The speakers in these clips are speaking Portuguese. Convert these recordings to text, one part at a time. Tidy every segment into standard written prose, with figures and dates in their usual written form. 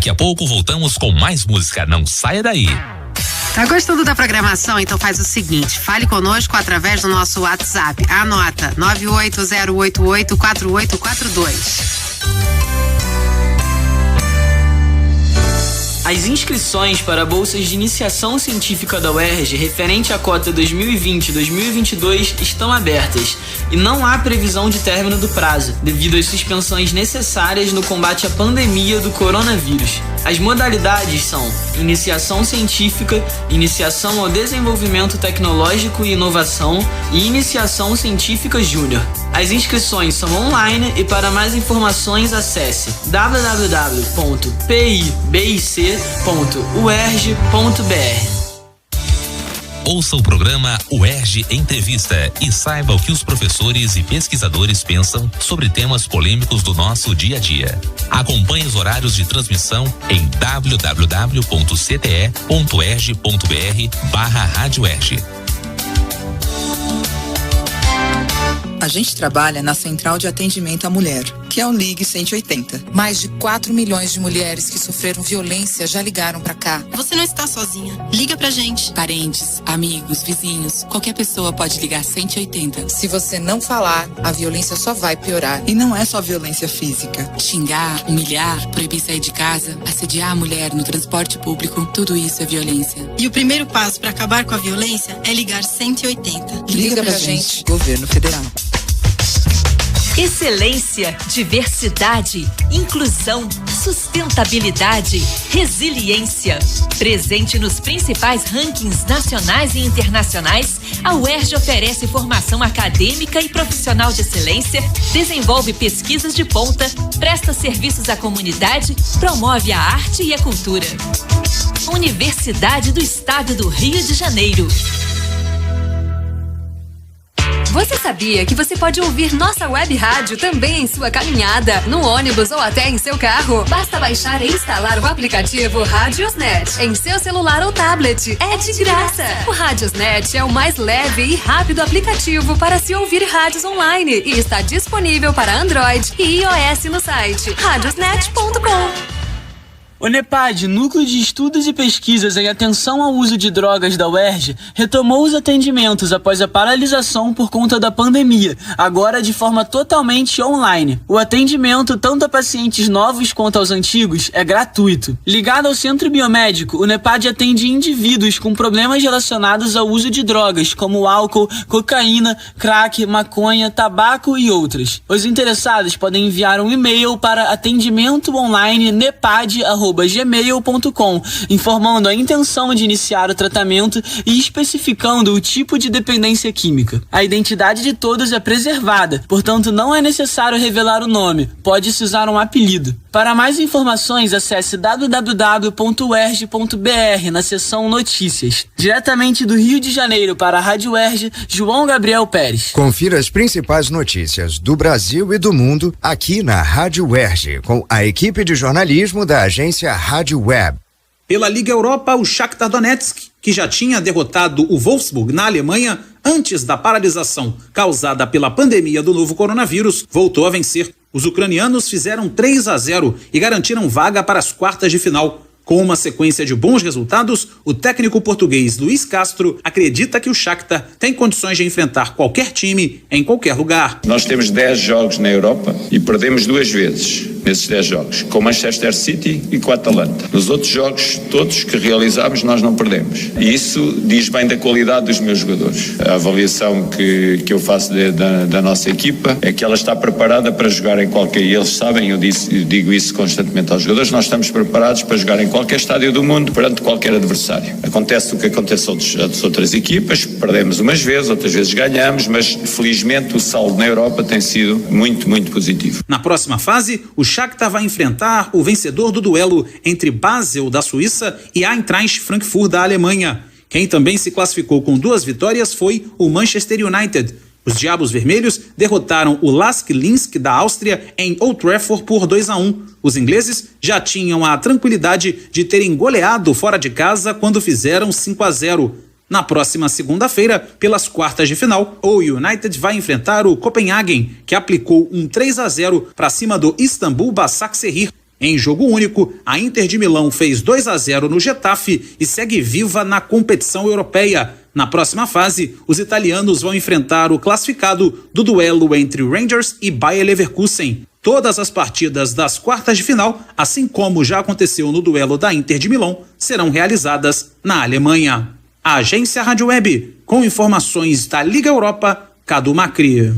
Daqui a pouco voltamos com mais música. Não saia daí. Tá gostando da programação? Então faz o seguinte, fale conosco através do nosso WhatsApp. Anota 980884842. As inscrições para bolsas de iniciação científica da UERJ referente à cota 2020-2022 estão abertas e não há previsão de término do prazo, devido às suspensões necessárias no combate à pandemia do coronavírus. As modalidades são iniciação científica, iniciação ao desenvolvimento tecnológico e inovação e iniciação científica júnior. As inscrições são online e para mais informações acesse www.pibic.uerj.br. Ouça o programa UERJ Entrevista e saiba o que os professores e pesquisadores pensam sobre temas polêmicos do nosso dia a dia. Acompanhe os horários de transmissão em www.cte.erj.br/Rádio UERJ. A gente trabalha na Central de Atendimento à Mulher, que é o Ligue 180. Mais de 4 milhões de mulheres que sofreram violência já ligaram pra cá. Você não está sozinha. Liga pra gente. Parentes, amigos, vizinhos, qualquer pessoa pode ligar 180. Se você não falar, a violência só vai piorar. E não é só violência física. Xingar, humilhar, proibir sair de casa, assediar a mulher no transporte público, tudo isso é violência. E o primeiro passo para acabar com a violência é ligar 180. Liga pra gente. Governo Federal. Excelência, diversidade, inclusão, sustentabilidade, resiliência. Presente nos principais rankings nacionais e internacionais, a UERJ oferece formação acadêmica e profissional de excelência, desenvolve pesquisas de ponta, presta serviços à comunidade, promove a arte e a cultura. Universidade do Estado do Rio de Janeiro. Você sabia que você pode ouvir nossa web rádio também em sua caminhada, no ônibus ou até em seu carro? Basta baixar e instalar o aplicativo Radiosnet em seu celular ou tablet. É de graça! O Radiosnet é o mais leve e rápido aplicativo para se ouvir rádios online e está disponível para Android e iOS no site radiosnet.com. O NEPAD, Núcleo de Estudos e Pesquisas em Atenção ao Uso de Drogas da UERJ, retomou os atendimentos após a paralisação por conta da pandemia, agora de forma totalmente online. O atendimento, tanto a pacientes novos quanto aos antigos, é gratuito. Ligado ao Centro Biomédico, o NEPAD atende indivíduos com problemas relacionados ao uso de drogas, como álcool, cocaína, crack, maconha, tabaco e outras. Os interessados podem enviar um e-mail para atendimentoonline.nepad@gmail.com, informando a intenção de iniciar o tratamento e especificando o tipo de dependência química. A identidade de todos é preservada, portanto não é necessário revelar o nome, pode-se usar um apelido. Para mais informações, acesse www.uerj.br na seção Notícias. Diretamente do Rio de Janeiro para a Rádio UERJ, João Gabriel Pérez. Confira as principais notícias do Brasil e do mundo aqui na Rádio UERJ, com a equipe de jornalismo da agência Rádio Web. Pela Liga Europa, o Shakhtar Donetsk, que já tinha derrotado o Wolfsburg na Alemanha antes da paralisação causada pela pandemia do novo coronavírus, voltou a vencer. Os ucranianos fizeram 3-0 e garantiram vaga para as quartas de final. Com uma sequência de bons resultados, o técnico português Luiz Castro acredita que o Shakhtar tem condições de enfrentar qualquer time em qualquer lugar. Nós temos 10 jogos na Europa e perdemos 2 vezes nesses 10 jogos, com o Manchester City e com a Atalanta. Nos outros jogos, todos que realizámos, nós não perdemos. E isso diz bem da qualidade dos meus jogadores. A avaliação que eu faço da nossa equipa é que ela está preparada para jogar em qualquer... E eles sabem, eu digo isso constantemente aos jogadores, nós estamos preparados para jogar em qualquer estádio do mundo, perante qualquer adversário. Acontece o que acontece às outras equipas, perdemos umas vezes, outras vezes ganhamos, mas felizmente o saldo na Europa tem sido muito, muito positivo. Na próxima fase, o Shakhtar vai enfrentar o vencedor do duelo entre Basel, da Suíça, e Eintracht Frankfurt, da Alemanha. Quem também se classificou com 2 vitórias foi o Manchester United. Os Diabos Vermelhos derrotaram o Lask Linsk da Áustria em Old Trafford por 2-1. Os ingleses já tinham a tranquilidade de terem goleado fora de casa quando fizeram 5-0. Na próxima segunda-feira, pelas quartas de final, o United vai enfrentar o Copenhagen, que aplicou um 3-0 para cima do Istanbul Başakşehir. Em jogo único, a Inter de Milão fez 2-0 no Getafe e segue viva na competição europeia. Na próxima fase, os italianos vão enfrentar o classificado do duelo entre Rangers e Bayer Leverkusen. Todas as partidas das quartas de final, assim como já aconteceu no duelo da Inter de Milão, serão realizadas na Alemanha. A Agência Rádio Web, com informações da Liga Europa, Cadu Macri.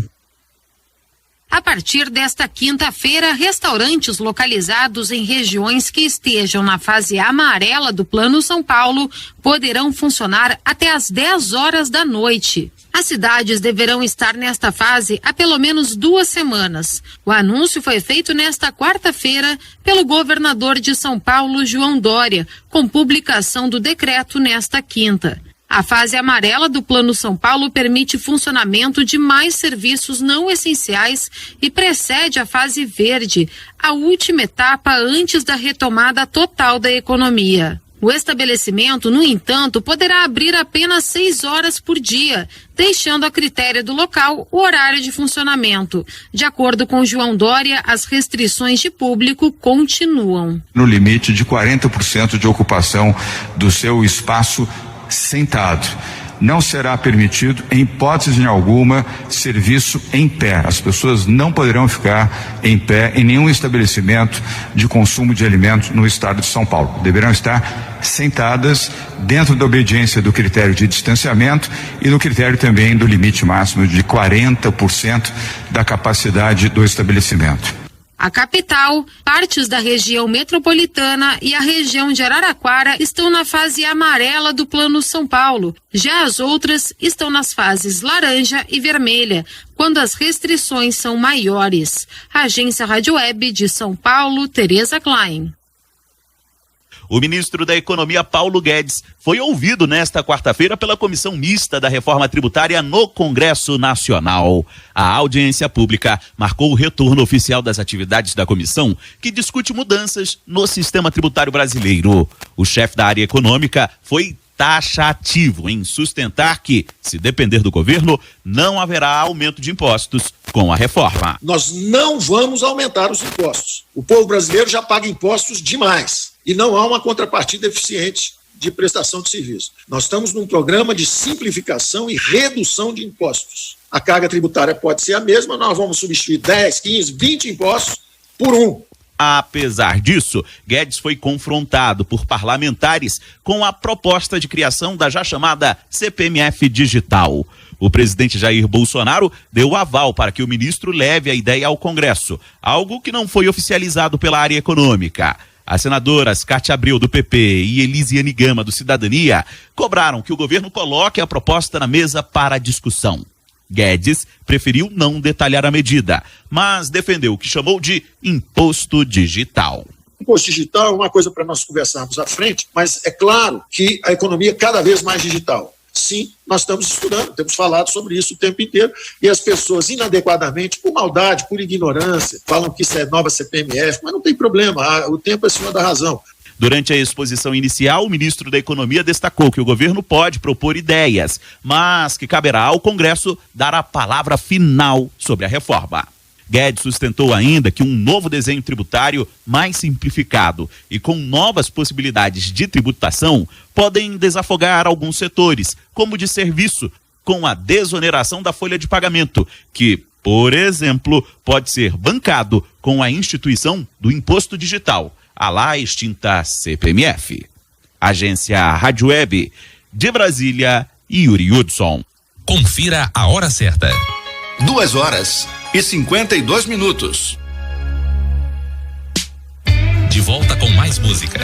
A partir desta quinta-feira, restaurantes localizados em regiões que estejam na fase amarela do Plano São Paulo poderão funcionar até às 10 horas da noite. As cidades deverão estar nesta fase há pelo menos 2 semanas. O anúncio foi feito nesta quarta-feira pelo governador de São Paulo, João Dória, com publicação do decreto nesta quinta. A fase amarela do Plano São Paulo permite funcionamento de mais serviços não essenciais e precede a fase verde, a última etapa antes da retomada total da economia. O estabelecimento, no entanto, poderá abrir apenas 6 horas por dia, deixando a critério do local o horário de funcionamento. De acordo com João Dória, as restrições de público continuam. No limite de 40% de ocupação do seu espaço sentado. Não será permitido, em hipótese alguma, serviço em pé. As pessoas não poderão ficar em pé em nenhum estabelecimento de consumo de alimentos no estado de São Paulo. Deverão estar sentadas dentro da obediência do critério de distanciamento e no critério também do limite máximo de 40% da capacidade do estabelecimento. A capital, partes da região metropolitana e a região de Araraquara estão na fase amarela do Plano São Paulo. Já as outras estão nas fases laranja e vermelha, quando as restrições são maiores. Agência Rádio Web de São Paulo, Tereza Klein. O ministro da Economia, Paulo Guedes, foi ouvido nesta quarta-feira pela Comissão Mista da Reforma Tributária no Congresso Nacional. A audiência pública marcou o retorno oficial das atividades da comissão, que discute mudanças no sistema tributário brasileiro. O chefe da área econômica foi taxativo em sustentar que, se depender do governo, não haverá aumento de impostos com a reforma. Nós não vamos aumentar os impostos. O povo brasileiro já paga impostos demais e não há uma contrapartida eficiente de prestação de serviço. Nós estamos num programa de simplificação e redução de impostos. A carga tributária pode ser a mesma, nós vamos substituir 10, 15, 20 impostos por um. Apesar disso, Guedes foi confrontado por parlamentares com a proposta de criação da já chamada CPMF Digital. O presidente Jair Bolsonaro deu aval para que o ministro leve a ideia ao Congresso, algo que não foi oficializado pela área econômica. As senadoras Cátia Abreu, do PP, e Elisiane Gama, do Cidadania, cobraram que o governo coloque a proposta na mesa para discussão. Guedes preferiu não detalhar a medida, mas defendeu o que chamou de imposto digital. Imposto digital é uma coisa para nós conversarmos à frente, mas é claro que a economia é cada vez mais digital. Sim, nós estamos estudando, temos falado sobre isso o tempo inteiro, e as pessoas inadequadamente, por maldade, por ignorância, falam que isso é nova CPMF, mas não tem problema, o tempo é senhor da razão. Durante a exposição inicial, o ministro da Economia destacou que o governo pode propor ideias, mas que caberá ao Congresso dar a palavra final sobre a reforma. Guedes sustentou ainda que um novo desenho tributário mais simplificado e com novas possibilidades de tributação podem desafogar alguns setores, como o de serviço, com a desoneração da folha de pagamento, que, por exemplo, pode ser bancado com a instituição do imposto digital, a lá extinta CPMF. Agência Rádio Web, de Brasília, Yuri Hudson. Confira a hora certa. 2h52. De volta com mais música.